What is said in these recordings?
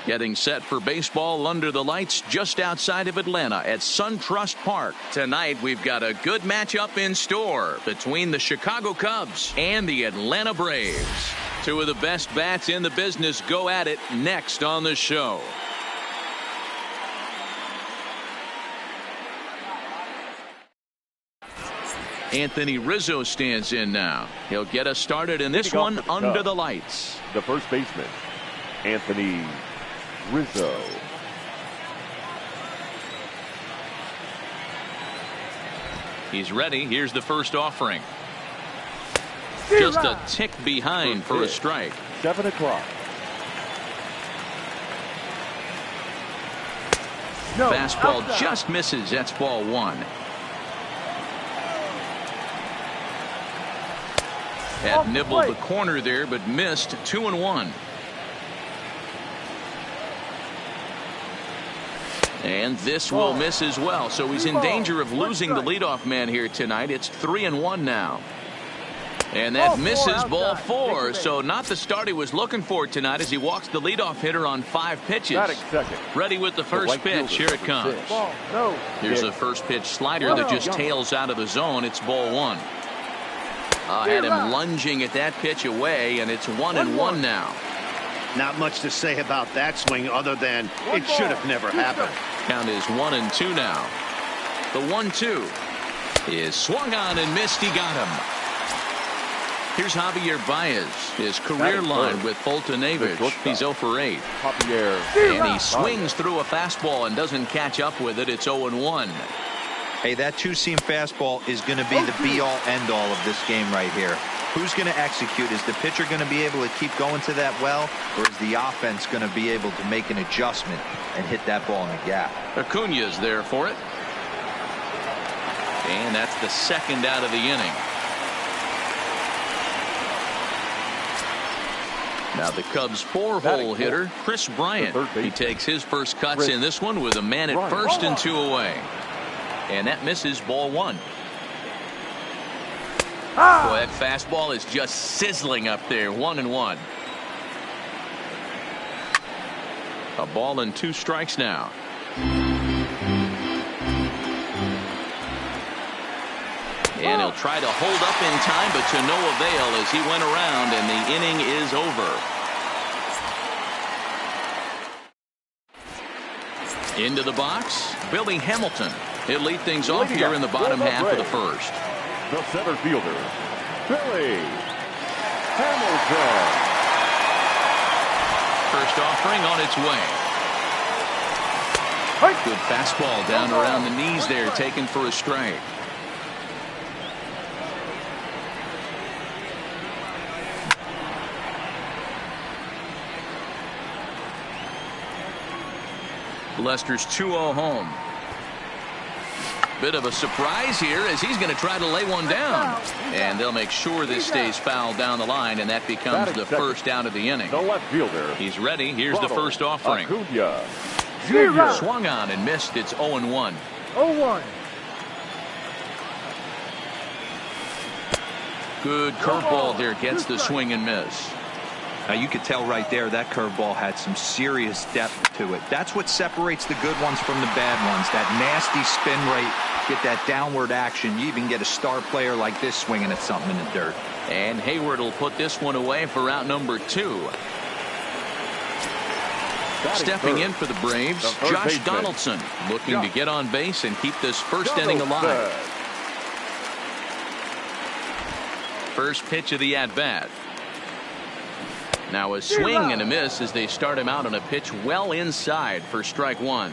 Getting set for baseball under the lights just outside of Atlanta at SunTrust Park. Tonight we've got a good matchup in store between the Chicago Cubs and the Atlanta Braves. Two of the best bats in the business go at it next on the show. Anthony Rizzo stands in now. He'll get us started in this one under the lights. The first baseman, Anthony Rizzo. He's ready. Here's the first offering. Just a tick behind for a strike. 7 o'clock. Fastball just misses. That's ball 1. Had nibbled the corner there, but missed. 2-1. And this will miss as well. So he's in danger of losing the leadoff man here tonight. It's 3-1 now. And that misses ball 4. So not the start he was looking for tonight as he walks the leadoff hitter on 5 pitches. Ready with the first pitch. Here it comes. Here's a first pitch slider that just tails out of the zone. It's ball 1. Had him lunging at that pitch away, and it's 1-1 now. Not much to say about that swing other than it should have never happened. Count is 1-2 now. The 1-2 is swung on and missed. He got him. Here's Javier Baez, his career line with Foltynewicz. He's 0 for 8. And he swings through a fastball and doesn't catch up with it. It's 0-1. Hey, that two-seam fastball is going to be the be-all, end-all of this game right here. Who's going to execute? Is the pitcher going to be able to keep going to that well, or is the offense going to be able to make an adjustment and hit that ball in the gap? Acuna's there for it. And that's the second out of the inning. Now the Cubs' 4-hole hitter, Chris Bryant. He takes his first cuts in this one with a man at first and 2 away. And that misses ball 1. Boy, that fastball is just sizzling up there. 1-1. A ball and 2 strikes now. And he'll try to hold up in time, but to no avail as he went around, and the inning is over. Into the box, Billy Hamilton. He'll lead things off here in the bottom half of the first. The center fielder, Billy Hamilton. First offering on its way. Good fastball down around the knees there, taken for a strike. Lester's 2-0 home. Bit of a surprise here as he's going to try to lay one down. And they'll make sure this stays foul down the line, and that becomes the first out of the inning. The left fielder. He's ready. Here's the first offering. Swung on and missed. It's 0-1. 0-1. Good curveball there. Gets the swing and miss. Now you could tell right there that curveball had some serious depth to it. That's what separates the good ones from the bad ones. That nasty spin rate, get that downward action. You even get a star player like this swinging at something in the dirt. And Hayward will put this one away for out number 2. Stepping in for the Braves, Josh Donaldson, looking to get on base and keep this first inning alive. First pitch of the at-bat. Now a swing and a miss as they start him out on a pitch well inside for strike 1.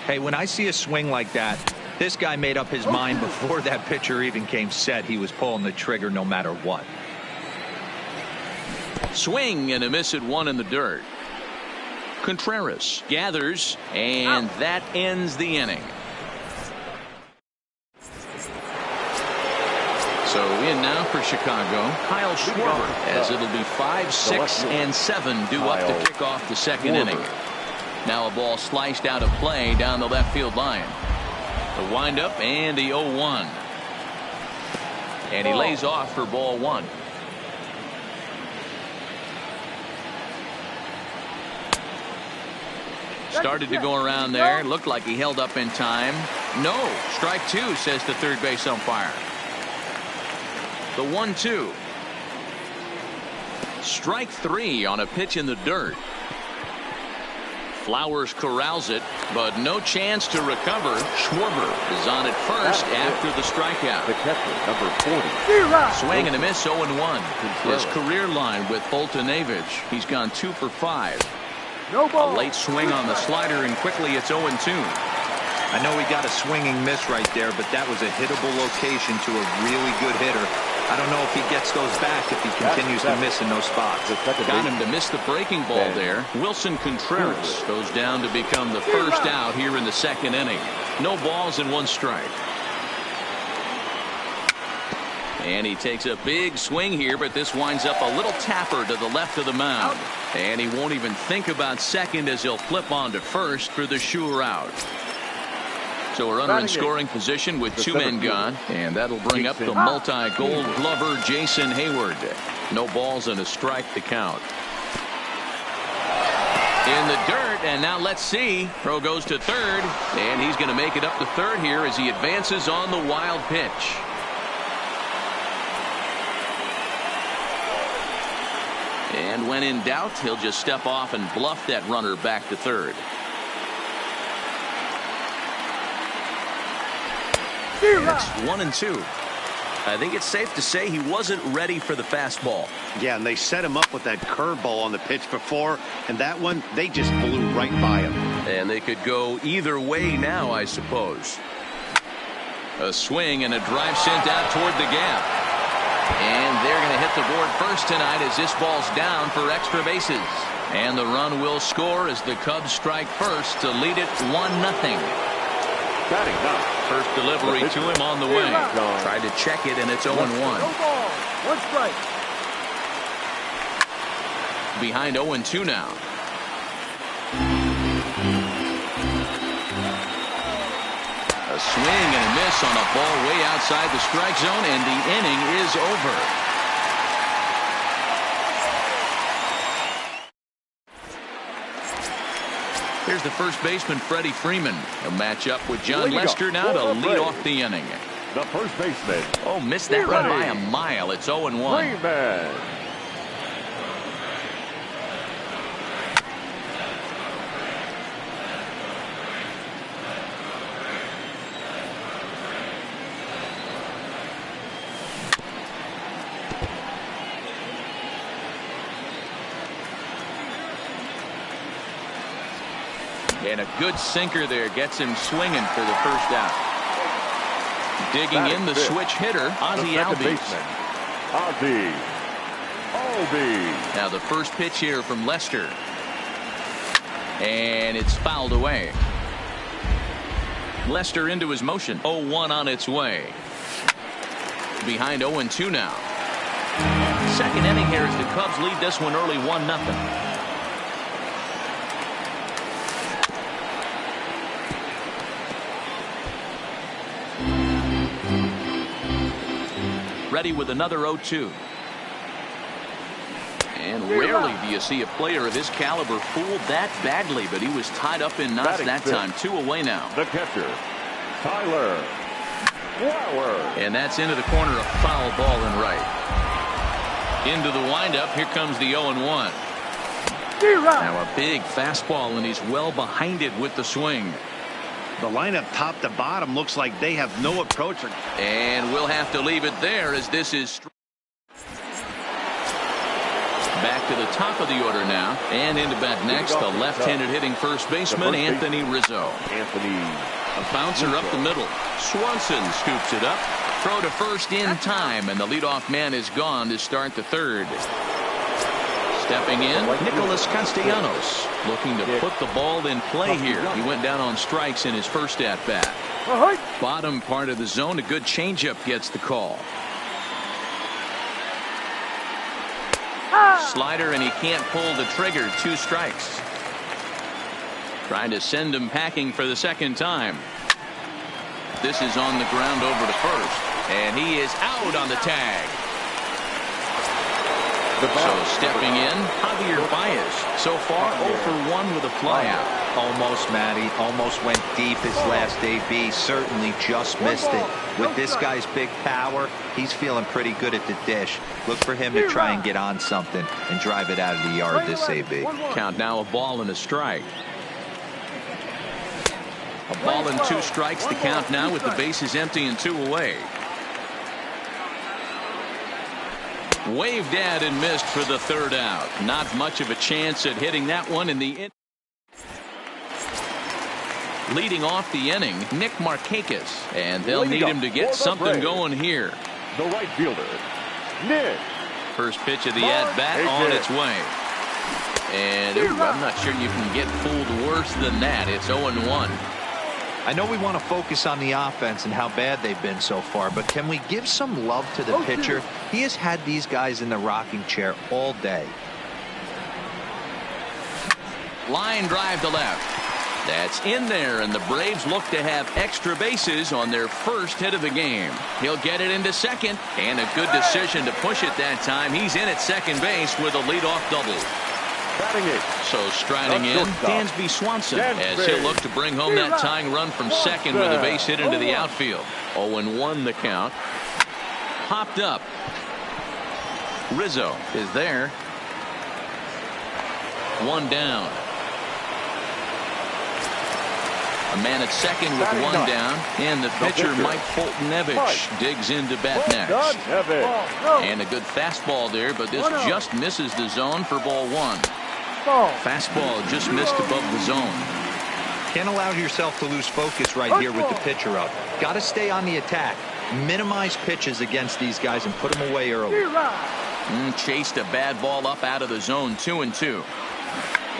Hey, when I see a swing like that, this guy made up his mind before that pitcher even came set. He was pulling the trigger no matter what. Swing and a miss at 1 in the dirt. Contreras gathers, and that ends the inning. So in now for Chicago, Kyle Schwarber, as it'll be 5, 6, and 7 due up to kick off the second inning. Now a ball sliced out of play down the left field line. The windup and the 0-1. And he lays off for ball 1. Started to go around there. Looked like he held up in time. No. Strike two, says the third base umpire. The 1-2. Strike three on a pitch in the dirt. Flowers corrals it, but no chance to recover. Schwarber is on at first after the strikeout. The catcher, number 40. Swing and a miss, 0-1. His career line with Boltonevich. He's gone 2 for 5. A late swing on the slider, and quickly it's 0-2. I know he got a swinging miss right there, but that was a hittable location to a really good hitter. I don't know if he gets those back if he continues to miss in those spots. Got him to miss the breaking ball there. Wilson Contreras goes down to become the first out here in the second inning. No balls and 1 strike. And he takes a big swing here, but this winds up a little tapper to the left of the mound. And he won't even think about second as he'll flip on to first for the sure out. So a runner in scoring position with 2 men gone, and that'll bring up the multi-gold glover Jason Hayward. No balls and a strike to count. In the dirt, and now let's see. Throw goes to third, and he's going to make it up to third here as he advances on the wild pitch. And when in doubt, he'll just step off and bluff that runner back to third. It's 1-2. I think it's safe to say he wasn't ready for the fastball. Yeah, and they set him up with that curveball on the pitch before, and that one, they just blew right by him. And they could go either way now, I suppose. A swing and a drive sent out toward the gap. And they're going to hit the board first tonight as this ball's down for extra bases. And the run will score as the Cubs strike first to lead it 1-0. First delivery to him on the way. Tried to check it, and it's 0-1. One strike. Behind 0-2 now. A swing and a miss on a ball way outside the strike zone, and the inning is over. Here's the first baseman, Freddie Freeman. He'll match up with John Lester now to lead off the inning. The first baseman. Oh, missed that run by a mile. It's 0-1. Freeman. And a good sinker there gets him swinging for the first out. Digging in the switch hitter, Ozzie Albies. Ozzie Albies. Now the first pitch here from Lester. And it's fouled away. Lester into his motion. 0-1 on its way. Behind 0-2 now. Second inning here as the Cubs lead this one early 1-0. Ready with another 0-2. And rarely do you see a player of his caliber fooled that badly, but he was tied up in knots that time. 2 away now. The catcher, Tyler Flowers. And that's into the corner, a foul ball and right. Into the windup, here comes the 0-1. Now a big fastball, and he's well behind it with the swing. The lineup top to bottom looks like they have no approach. And we'll have to leave it there as this is back to the top of the order now. And into bat next, the left-handed hitting first baseman, Anthony Rizzo. A bouncer up the middle. Swanson scoops it up. Throw to first in time, and the leadoff man is gone to start the third. Stepping in, Nicholas Castellanos, looking to put the ball in play here. He went down on strikes in his first at-bat. Bottom part of the zone, a good changeup gets the call. Slider, and he can't pull the trigger. 2 strikes. Trying to send him packing for the second time. This is on the ground over to first, and he is out on the tag. So stepping in, Javier Baez. So far 0 for 1 with a flyout. almost, Matty. Almost went deep his last AB. Certainly just missed it. With this guy's big power, he's feeling pretty good at the dish. Look for him to try and get on something and drive it out of the yard this AB. Count now, a ball and a strike. A ball and 2 strikes to count now with the bases empty and 2 away. Waved at and missed for the 3rd out. Not much of a chance at hitting that one in the leading off the inning, Nick Markakis, and they'll need him to get something going here. The right fielder, Nick. First pitch of the at-bat on its way. And I'm not sure you can get fooled worse than that. It's 0-1. I know we want to focus on the offense and how bad they've been so far, but can we give some love to the pitcher? He has had these guys in the rocking chair all day. Line drive to left. That's in there, and the Braves look to have extra bases on their first hit of the game. He'll get it into second, and a good decision to push it that time. He's in at second base with a leadoff double. So striding in, Dansby Swanson, as he'll look to bring home that tying run from second with a base hit into the outfield. 0-1 the count. Hopped up. Rizzo is there. 1 down. A man at second with 1 down, and the pitcher Mike Foltynewicz digs into bat next. And a good fastball there, but this just misses the zone for ball 1. Fastball just missed above the zone. Can't allow yourself to lose focus right here with the pitcher up. Got to stay on the attack. Minimize pitches against these guys and put them away early. Chased a bad ball up out of the zone. 2-2.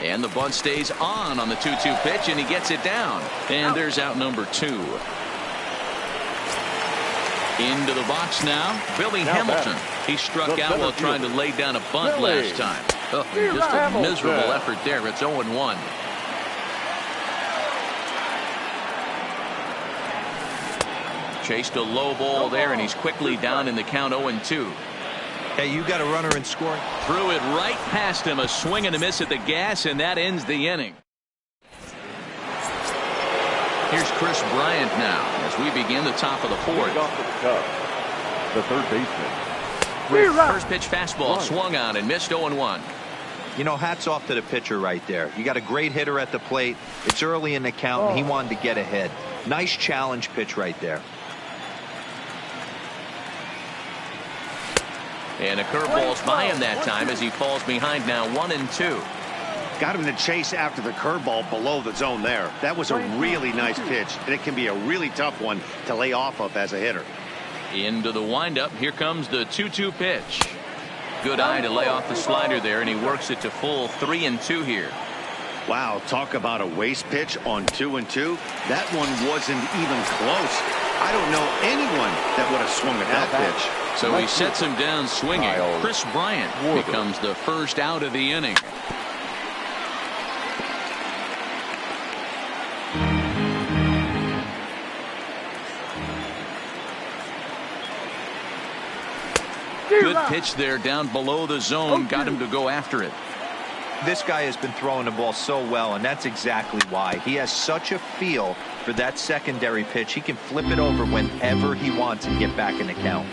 And the bunt stays on the 2-2 pitch, and he gets it down. And there's out number 2. Into the box now, Billy Hamilton. He struck out while trying to lay down a bunt last time. Oh, just a miserable effort there. It's 0-1. Chased a low ball there, and he's quickly down in the count. 0-2. Hey, you got a runner in scoring. Threw it right past him. A swing and a miss at the gas, and that ends the inning. Here's Chris Bryant now as we begin the top of the 4th. The third baseman. First pitch fastball swung on and missed. 0-1. You know, hats off to the pitcher right there. You got a great hitter at the plate. It's early in the count, and he wanted to get ahead. Nice challenge pitch right there. And a curveball's by him that time as he falls behind now. 1-2. Got him to chase after the curveball below the zone there. That was a really nice pitch, and it can be a really tough one to lay off of as a hitter. Into the windup. Here comes the 2-2 pitch. Good eye to lay off the slider there, and he works it to full. 3-2 here. Wow, talk about a waste pitch on 2-2. That one wasn't even close. I don't know anyone that would have swung at that pitch. So he sets him down swinging. Chris Bryant becomes the first out of the inning. Good pitch there down below the zone. Got him to go after it. This guy has been throwing the ball so well, and that's exactly why. He has such a feel for that secondary pitch. He can flip it over whenever he wants and get back in the count.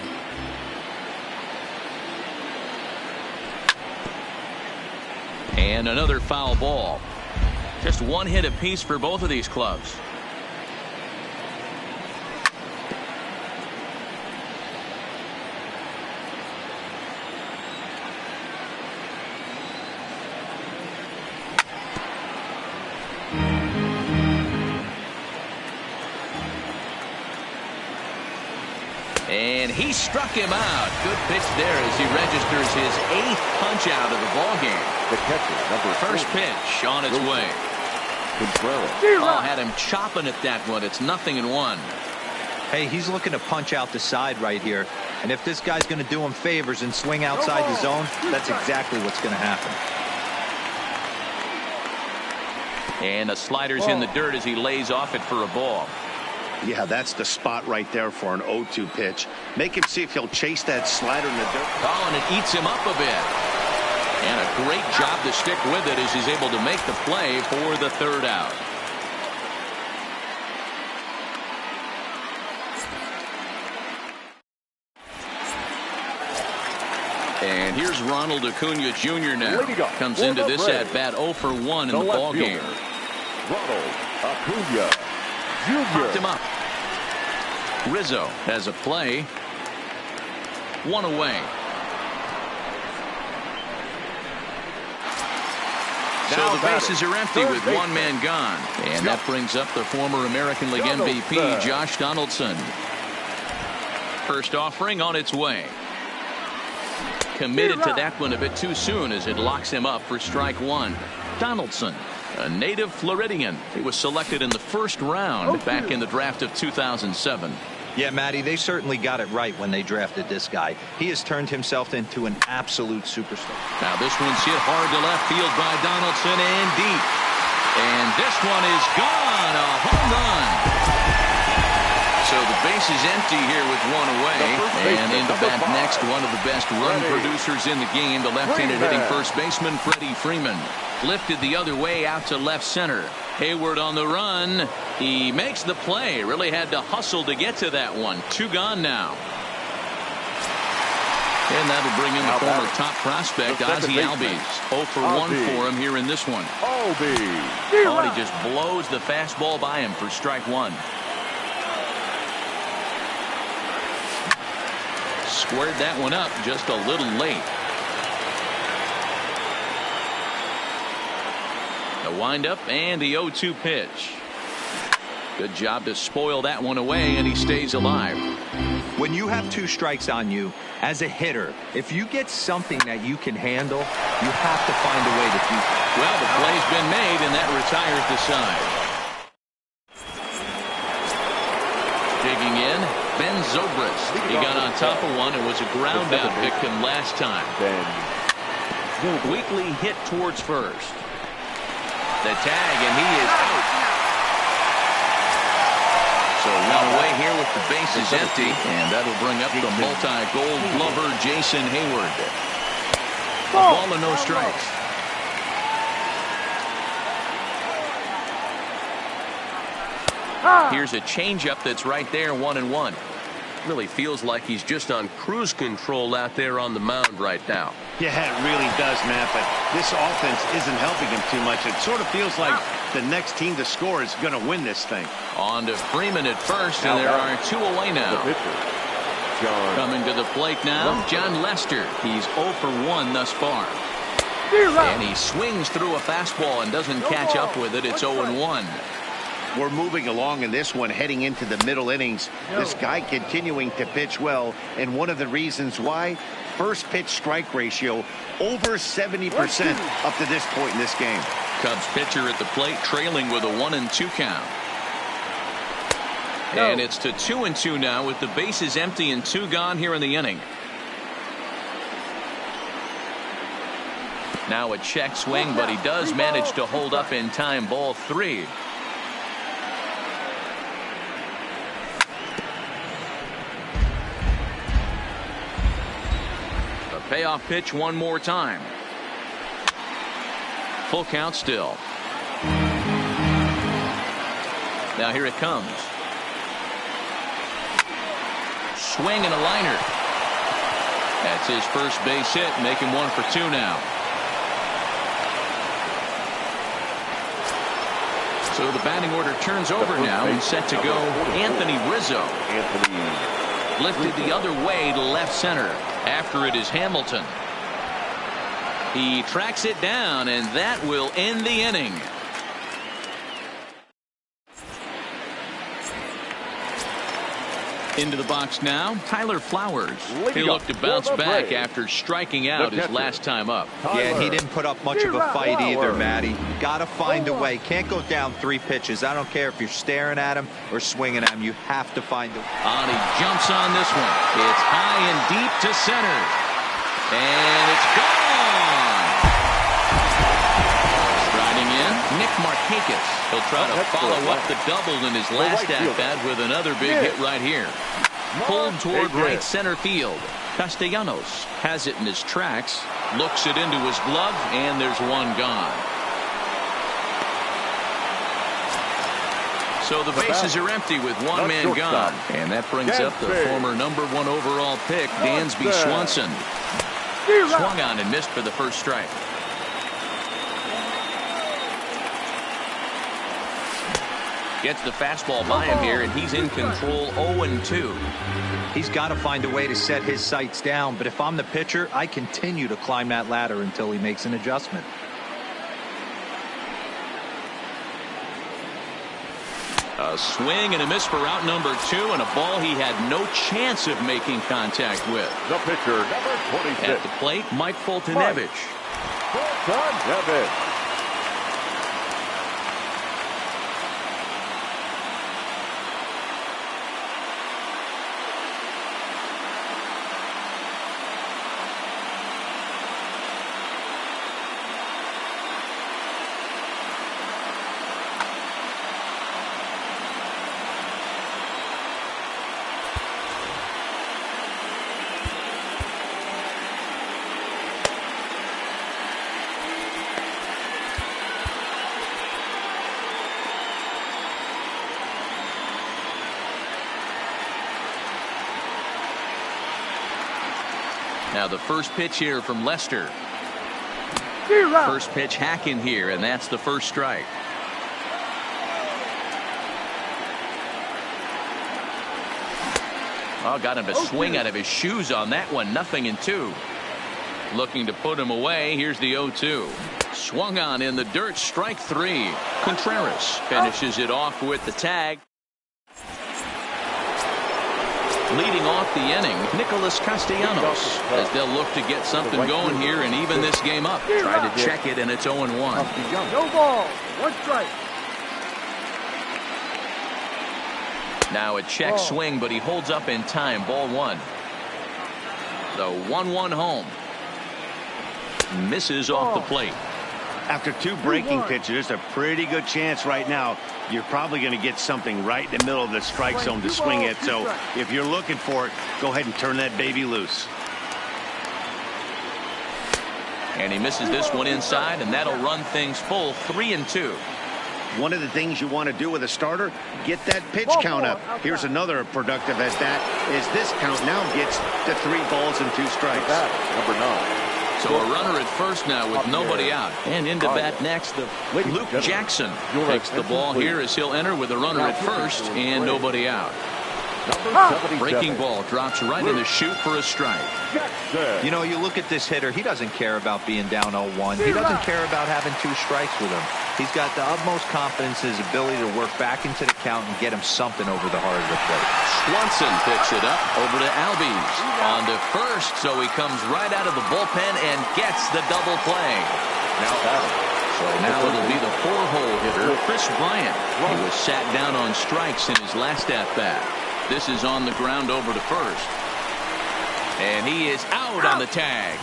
And another foul ball. Just 1 hit apiece for both of these clubs. And he struck him out. Good pitch there as he registers his 8th punch out of the ball game. The catcher, number First 4. pitch on its way. Oh, had him chopping at that one. It's 0-1. Hey, he's looking to punch out the side right here. And if this guy's going to do him favors and swing outside the zone, that's exactly what's going to happen. And the slider's in the dirt as he lays off it for a ball. Yeah, that's the spot right there for an 0-2 pitch. Make him see if he'll chase that slider in the dirt. Oh, and it eats him up a bit. And a great job to stick with it as he's able to make the play for the third out. And here's Ronald Acuna Jr. now. Comes into this at bat 0 for 1 in the ball game. Ronald Acuna Jr. Popped him up. Rizzo has a play. 1 away. So the bases are empty with one man gone. And that brings up the former American League MVP, Josh Donaldson. First offering on its way. Committed to that one a bit too soon as it locks him up for strike one. Donaldson, a native Floridian. He was selected in the first round back in the draft of 2007. Yeah, Matty, they certainly got it right when they drafted this guy. He has turned himself into an absolute superstar. Now this one's hit hard to left field by Donaldson and deep. And this one is gone. A home run. So the base is empty here with one away. And into bat next, one of the best run producers in the game, the left-handed hitting first baseman, Freddie Freeman. Lifted the other way out to left center. Hayward on the run. He makes the play. Really had to hustle to get to that one. 2 gone now. And that'll bring in the former top prospect, Ozzie Albies. 0 for 1 for him here in this one. He just blows the fastball by him for strike one. Squared that one up just a little late. The windup and the 0-2 pitch. Good job to spoil that one away, and he stays alive. When you have 2 strikes on you, as a hitter, if you get something that you can handle, you have to find a way to keep it. Well, the play's been made, and that retires the side. Digging in, Ben Zobrist. He got on top of one and was a ground out victim last time. Weakly hit towards first. The tag, and he is out. So one away here with the bases empty, and that'll bring up the multi-gold glover Jason Hayward. A ball and no strikes. Here's a changeup that's right there, 1-1. Really feels like he's just on cruise control out there on the mound right now. Yeah, it really does, Matt, but this offense isn't helping him too much. It sort of feels like the next team to score is going to win this thing. On to Freeman at first, and there are 2 away now. Coming to the plate now, John Lester. He's 0 for 1 thus far. And he swings through a fastball and doesn't catch up with it. It's 0-1. We're moving along in this one, heading into the middle innings. This guy continuing to pitch well, and one of the reasons why, first pitch strike ratio over 70% up to this point in this game. Cubs pitcher at the plate, trailing with a 1-2 count. And it's to 2-2 now with the bases empty and 2 gone here in the inning. Now a check swing, but he does manage to hold up in time. Ball 3. Payoff pitch one more time. Full count still. Now here it comes. Swing and a liner. That's his first base hit, making 1 for 2 now. So the batting order turns over now and set to go Anthony Rizzo. Lifted the other way to left center. After it is Hamilton. He tracks it down, and that will end the inning. Into the box now, Tyler Flowers. He looked to bounce back after striking out his last time up. Yeah, and he didn't put up much of a fight either, Matty. Got to find a way. Can't go down 3 pitches. I don't care if you're staring at him or swinging at him. You have to find a way. And he jumps on this one. It's high and deep to center. And it's gone. Striding in, Nick Markakis. He'll try to follow up the double in his last at-bat with another big hit right here. Pulled toward right center field. Castellanos has it in his tracks. Looks it into his glove, and there's one gone. So the bases are empty with one man gone. And that brings up the former #1 overall pick, Dansby Swanson. Swung on and missed for the first strike. Gets the fastball by him here, and he's in control 0-2. He's got to find a way to set his sights down, but if I'm the pitcher, I continue to climb that ladder until he makes an adjustment. A swing and a miss for out number 2, and a ball he had no chance of making contact with. The pitcher, number 26. At the plate, Mike Foltynewicz. Foltynewicz. Now the first pitch here from Lester. First pitch hacking here, and that's the first strike. Oh, got him to swing out of his shoes on that one. 0-2. Looking to put him away. Here's the 0-2. Swung on in the dirt. Strike 3. Contreras finishes it off with the tag. Leading off the inning, Nicholas Castellanos, as they'll look to get something going here and even this game up. Try to check it, and it's 0-1. No ball. 1 strike. Now a check swing, but he holds up in time. Ball 1. The 1-1 home. Misses off the plate. After 2 breaking pitches, there's a pretty good chance right now you're probably going to get something right in the middle of the strike zone to swing at. So if you're looking for it, go ahead and turn that baby loose. And he misses this one inside, and that'll run things full. 3-2. One of the things you want to do with a starter, get that pitch count up. Here's another productive at bat, is this count now gets to 3 balls and 2 strikes. Number 9. So a runner at first now with nobody out. And into bat next, Luke Jackson takes the ball here as he'll enter with a runner at first and nobody out. Breaking ball drops right in the chute for a strike. You know, you look at this hitter, he doesn't care about being down 0-1. He doesn't care about having 2 strikes with him. He's got the utmost confidence in his ability to work back into the count and get him something over the heart of the plate. Swanson picks it up over to Albies on to first, so he comes right out of the bullpen and gets the double play. So now it'll be the 4-hole hitter, Chris Bryant. He was sat down on strikes in his last at-bat. This is on the ground over to first. And he is out on the tag.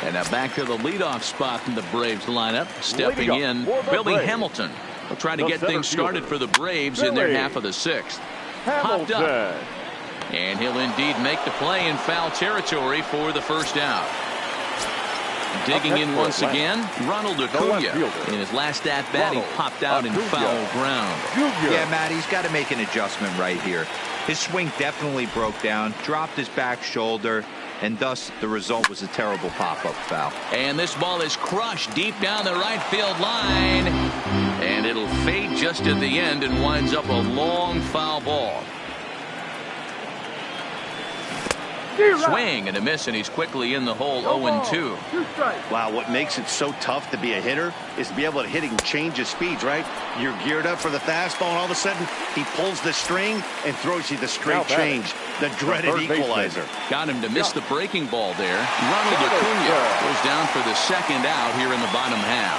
And now back to the leadoff spot in the Braves lineup. Stepping in, Billy Hamilton. Will try to get things started for the Braves in their half of the 6th. Popped up. And he'll indeed make the play in foul territory for the first out. Digging in once again, Ronald Acuna. In his last at-bat, he popped out in foul ground. Yeah, Matt, he's got to make an adjustment right here. His swing definitely broke down, dropped his back shoulder, and thus the result was a terrible pop-up foul. And this ball is crushed deep down the right field line. And it'll fade just at the end and winds up a long foul ball. Swing and a miss, and he's quickly in the hole. 0-2. Wow, what makes it so tough to be a hitter is to be able to hit and change his speeds, right? You're geared up for the fastball, and all of a sudden he pulls the string and throws you the straight change, the dreaded equalizer. Got him to miss the breaking ball there. Ronald Acuna goes down for the second out here in the bottom half.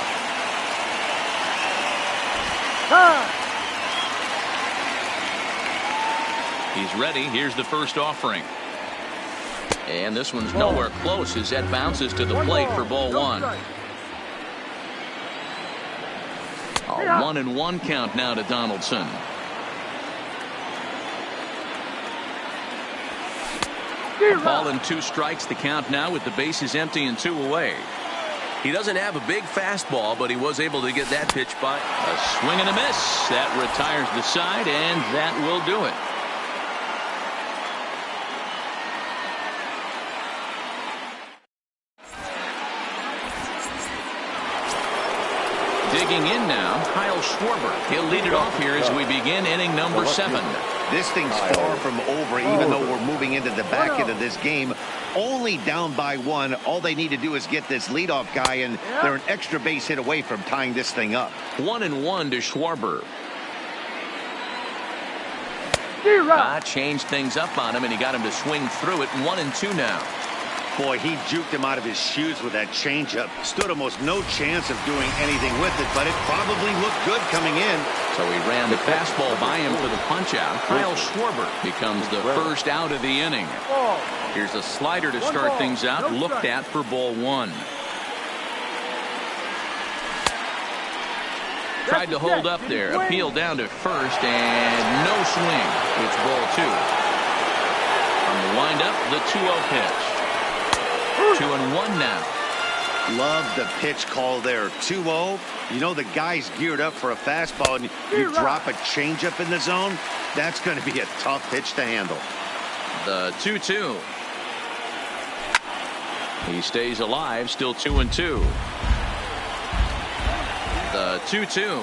He's ready. Here's the first offering. And this one's nowhere close as that bounces to the plate for ball 1. A 1-1 count now to Donaldson. A ball and 2 strikes the count now with the bases empty and 2 away. He doesn't have a big fastball, but he was able to get that pitch by. A swing and a miss. That retires the side, and that will do it. Digging in now, Kyle Schwarber. He'll lead it off here as we begin inning number 7. This thing's far from over, even though we're moving into the back end of this game. Only down by 1. All they need to do is get this leadoff guy, and they're an extra base hit away from tying this thing up. 1-1 to Schwarber. Changed things up on him, and he got him to swing through it. 1-2 now. Boy, he juked him out of his shoes with that changeup. Stood almost no chance of doing anything with it, but it probably looked good coming in. So he ran the fastball by him for the punch-out. Kyle Schwarber becomes the first out of the inning. Here's a slider to start things out, looked at for ball 1. Tried to hold up there, appeal down to first, and no swing. It's ball 2. On the windup, the 2-0 pitch. 2-1 now. Love the pitch call there. 2-0. You know the guy's geared up for a fastball, and you drop a changeup in the zone. That's going to be a tough pitch to handle. The 2-2. He stays alive, still 2-2. The 2-2.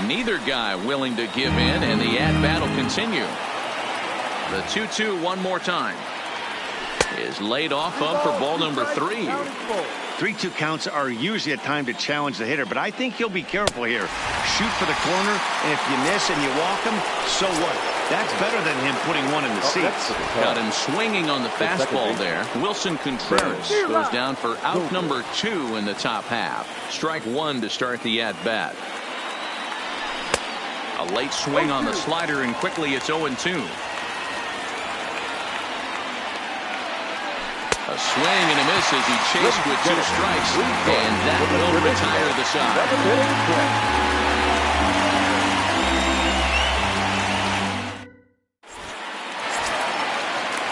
Neither guy willing to give in, and the at-bat will continue. The 2-2 one more time. Is laid off up for ball number 3. 3-2 counts are usually a time to challenge the hitter, but I think he'll be careful here. Shoot for the corner, and if you miss and you walk him, so what? That's better than him putting one in the seats. Got him swinging on the fastball there. Wilson Contreras goes down for out number 2 in the top half. Strike 1 to start the at-bat. A late swing on the slider, and quickly it's 0-2. A swing and a miss as he chased with 2 strikes, and that will retire the side.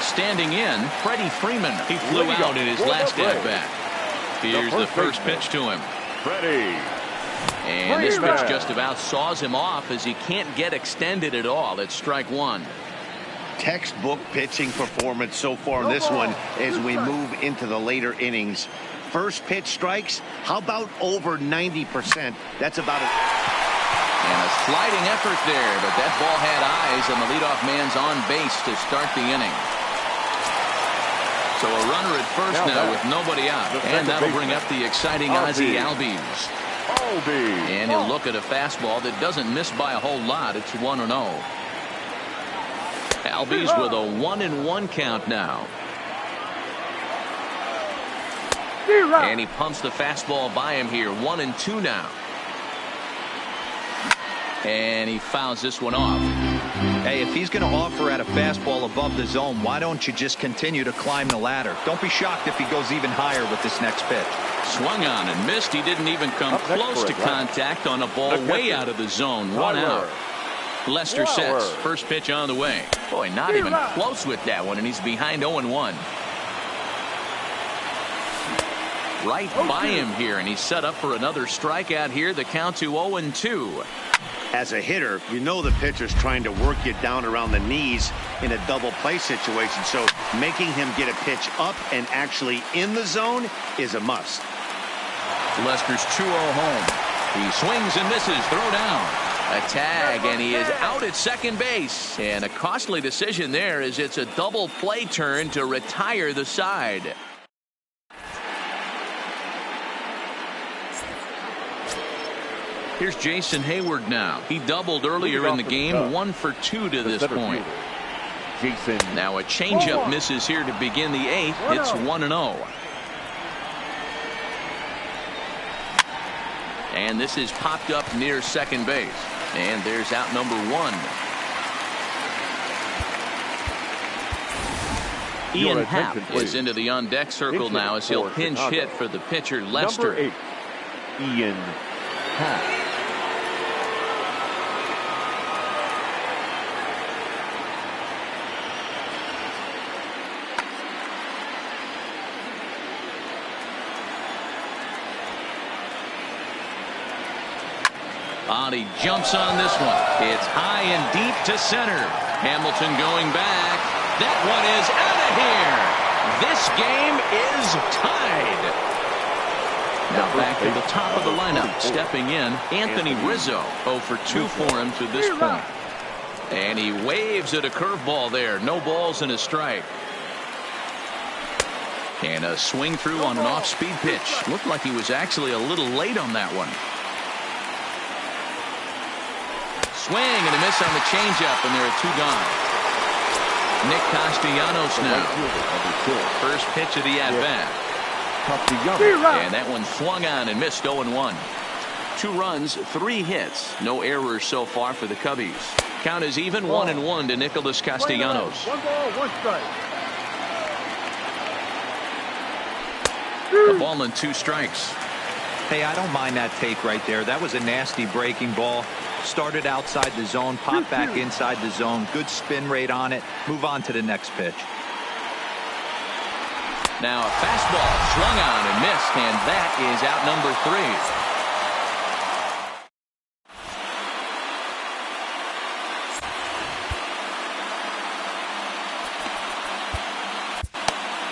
Standing in, Freddie Freeman. He flew out in his last at-bat. Here's the first pitch to him. Freddie. And this pitch just about saws him off as he can't get extended at all. It's strike 1. Textbook pitching performance so far in this one as we move into the later innings. First pitch strikes, how about over 90%? That's about it. And a sliding effort there, but that ball had eyes, and the leadoff man's on base to start the inning. So a runner at first now with nobody out, and that'll bring up the exciting Ozzie Albies. And he'll look at a fastball that doesn't miss by a whole lot. It's 1-0. Albies with a 1-1 count now. And he pumps the fastball by him here. 1-2 now. And he fouls this one off. Hey, if he's going to offer at a fastball above the zone, why don't you just continue to climb the ladder? Don't be shocked if he goes even higher with this next pitch. Swung on and missed. He didn't even come close to contact on a ball way out of the zone. 1 out. Lester sets. First pitch on the way. Boy, not even close with that one, and he's behind 0-1. Right by him here, and he's set up for another strikeout here. The count to 0-2. As a hitter, you know the pitcher's trying to work you down around the knees in a double play situation, so making him get a pitch up and actually in the zone is a must. Lester's 2-0 home. He swings and misses. Throw down. A tag, and he is out at second base. And a costly decision there, as it's a double play turn to retire the side. Here's Jason Hayward now. He doubled earlier in the game, 1 for 2 to this point. Now a changeup misses here to begin the 8th. It's 1-0. And this is popped up near second base. And there's out number 1. Ian Happ is into the on-deck circle now as he'll pinch hit for the pitcher Lester. Ian Happ. He jumps on this one. It's high and deep to center. Hamilton going back. That one is out of here. This game is tied. Now back to the top of the lineup. Stepping in, Anthony Rizzo. 0 for 2 for him to this point. And he waves at a curveball there. No balls and a strike. And a swing through on an off-speed pitch. Looked like he was actually a little late on that one. Swing and a miss on the changeup, and there are 2 gone. Nick Castellanos now. First pitch of the at-bat. And that one swung on and missed 0-1. 2 runs, 3 hits. No errors so far for the Cubbies. Count is even 1-1 to Nicholas Castellanos. 1 ball, 1 strike. A ball and 2 strikes. Hey, I don't mind that take right there. That was a nasty breaking ball. Started outside the zone, popped back inside the zone. Good spin rate on it. Move on to the next pitch. Now a fastball swung on and missed, and that is out number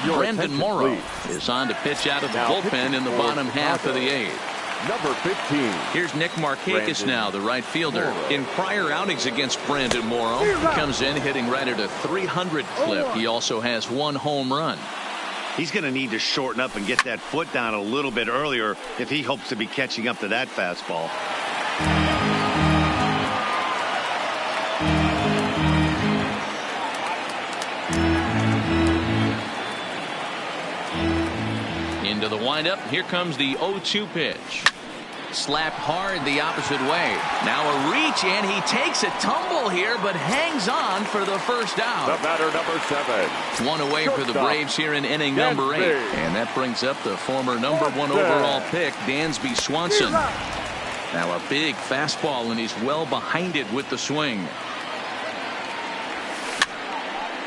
3. Brandon Morrow is on to pitch out of the bullpen in the bottom half of the 8th. Number 15. Here's Nick Markakis now, the right fielder. In prior outings against Brandon Morrow, he comes in hitting right at a 300 clip. He also has 1 home run. He's going to need to shorten up and get that foot down a little bit earlier if he hopes to be catching up to that fastball. Into the windup. Here comes the 0-2 pitch. Slapped hard the opposite way. Now a reach, and he takes a tumble here, but hangs on for the first out. The batter, number 7. 1 away for the Braves here in inning number 8. And that brings up the former number 1 overall pick, Dansby Swanson. Now a big fastball, and he's well behind it with the swing.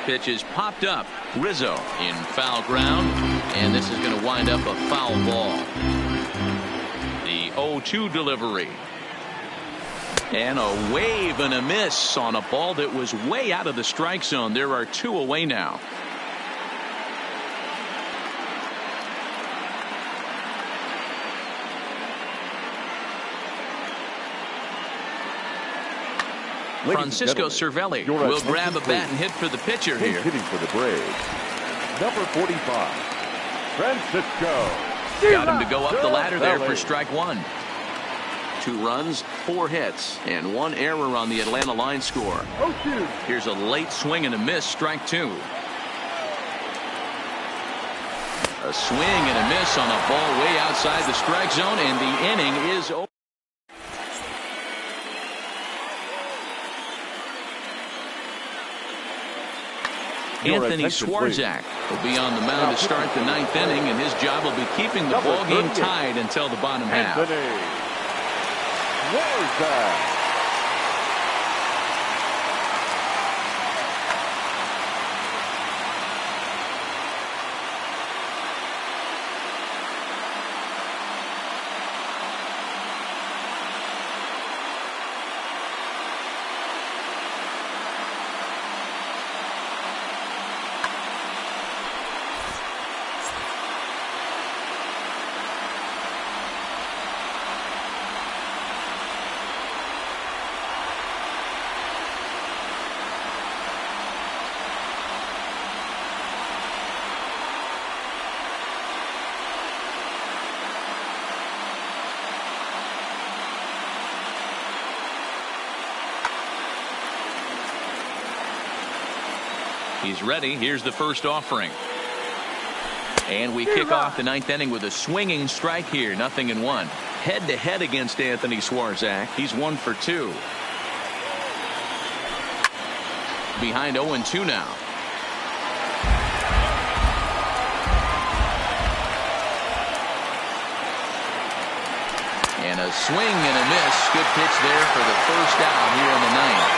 Pitch is popped up. Rizzo in foul ground, and this is going to wind up a foul ball. The 0-2 delivery. And a wave and a miss on a ball that was way out of the strike zone. There are 2 away now. Francisco Cervelli will grab a bat and hit for the pitcher here. Hitting for the Braves. Number 45. Francisco. Got him to go up the ladder there for strike 1. 2 runs, 4 hits, and 1 error on the Atlanta line score. Here's a late swing and a miss, strike 2. A swing and a miss on a ball way outside the strike zone, and the inning is over. Anthony Swarzak will be on the mound to start the 9th inning, and his job will be keeping the ball game tied until the bottom half. He's ready. Here's the first offering. And we kick off the 9th inning with a swinging strike here. 0-1. Head-to-head against Anthony Swarzak. He's 1 for 2. Behind 0-2 now. A swing and a miss. Good pitch there for the first out here in the ninth.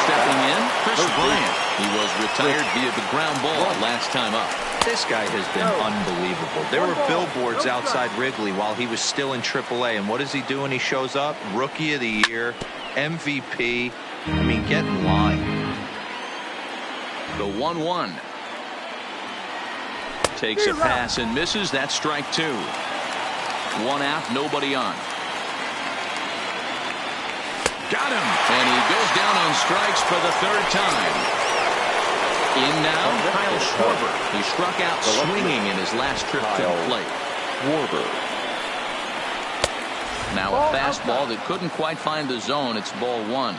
Stepping in, Chris Bryant. He was retired via the ground ball last time up. This guy has been unbelievable. There were billboards outside Wrigley while he was still in AAA. And what is he doing? He shows up. Rookie of the Year. MVP. I mean, get in line. The 1-1. Takes a pass and misses. That's strike two. One out, nobody on. Got him. And he goes down on strikes for the third time. In now, Kyle Schwarber. He struck out swinging in his last trip to the plate. Schwarber. Now a fastball that couldn't quite find the zone. It's ball one.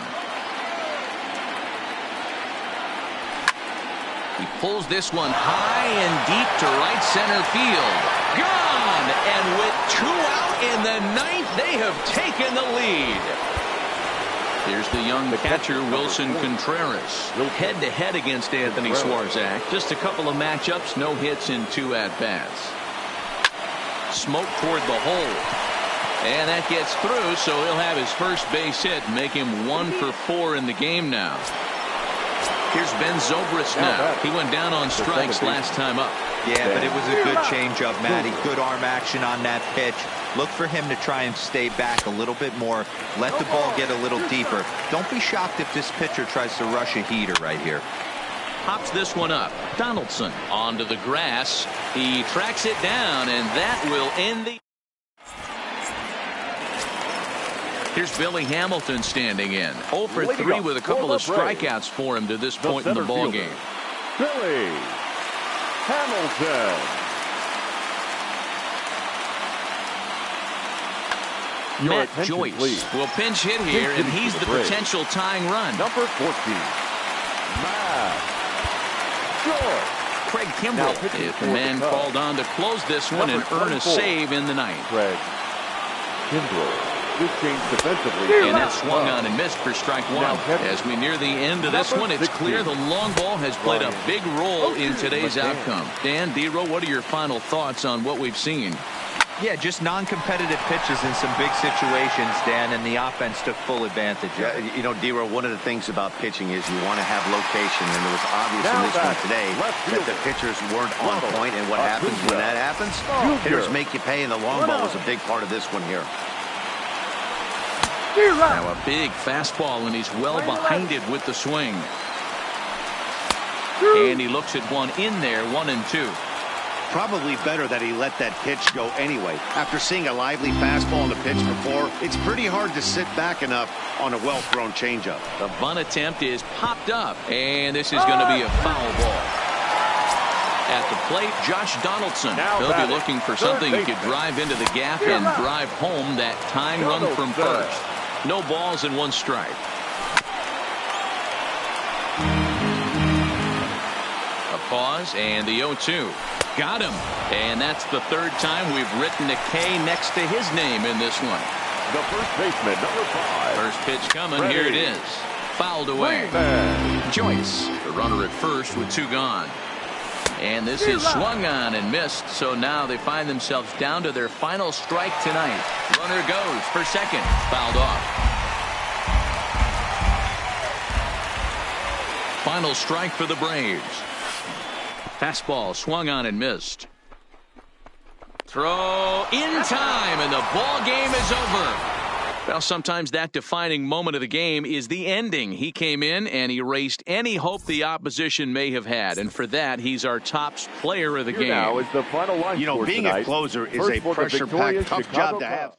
He pulls this one high and deep to right center field. Gone! And with two out in the ninth, they have taken the lead. Here's the young catcher, Wilson Contreras. Head-to-head against Anthony Swarzak. Just a couple of matchups, no hits in two at-bats. Smoke toward the hole. And that gets through, so he'll have his first base hit, make him 1 for 4 in the game now. Here's Ben Zobrist now. He went down on strikes last time up. Yeah, but it was a good changeup, Matty. Good arm action on that pitch. Look for him to try and stay back a little bit more. Let the ball get a little deeper. Don't be shocked if this pitcher tries to rush a heater right here. Pops this one up. Donaldson onto the grass. He tracks it down, and that will end the... Here's Billy Hamilton standing in. 0 for 3 with a couple of strikeouts for him to this point in the ballgame. Billy Hamilton. Matt Joyce will pinch hit here, and he's the potential tying run. Number 14, Matt Joyce. Craig Kimbrell is the man called on to close this one and earn a save in the ninth. Craig Kimbrell. Good change defensively. And that swung on and missed for strike one. As we near the end of this one, it's clear the long ball has played a big role in today's outcome. Dan, D-Row, what are your final thoughts on what we've seen? Yeah, just non-competitive pitches in some big situations, Dan, and the offense took full advantage. Yeah, you know, D-Row, one of the things about pitching is you want to have location, and it was obvious in this one today that the pitchers weren't on point, and what happens when that happens? Hitters make you pay, and the long ball was a big part of this one here. Now a big fastball, and he's well behind it with the swing. And he looks at one in there, 1-2. Probably better that he let that pitch go anyway. After seeing a lively fastball on the pitch before, it's pretty hard to sit back enough on a well-thrown changeup. The bunt attempt is popped up, and this is going to be a foul ball. At the plate, Josh Donaldson. He'll be looking for something he could drive into the gap and drive home that tying run from first. No balls and one strike. A pause and the 0-2. Got him. And that's the third time we've written a K next to his name in this one. The first baseman, number 5. First pitch coming. Here it is. Fouled away. Joyce, the runner at first with 2 gone. And this is swung on and missed, so now they find themselves down to their final strike tonight. Runner goes for second. Fouled off. Final strike for the Braves. Fastball swung on and missed. Throw in time, and the ball game is over. Well, sometimes that defining moment of the game is the ending. He came in and erased any hope the opposition may have had, and for that, he's our top player of the game. Now is the final line. You know, being a closer is a pressure-packed, tough job to have.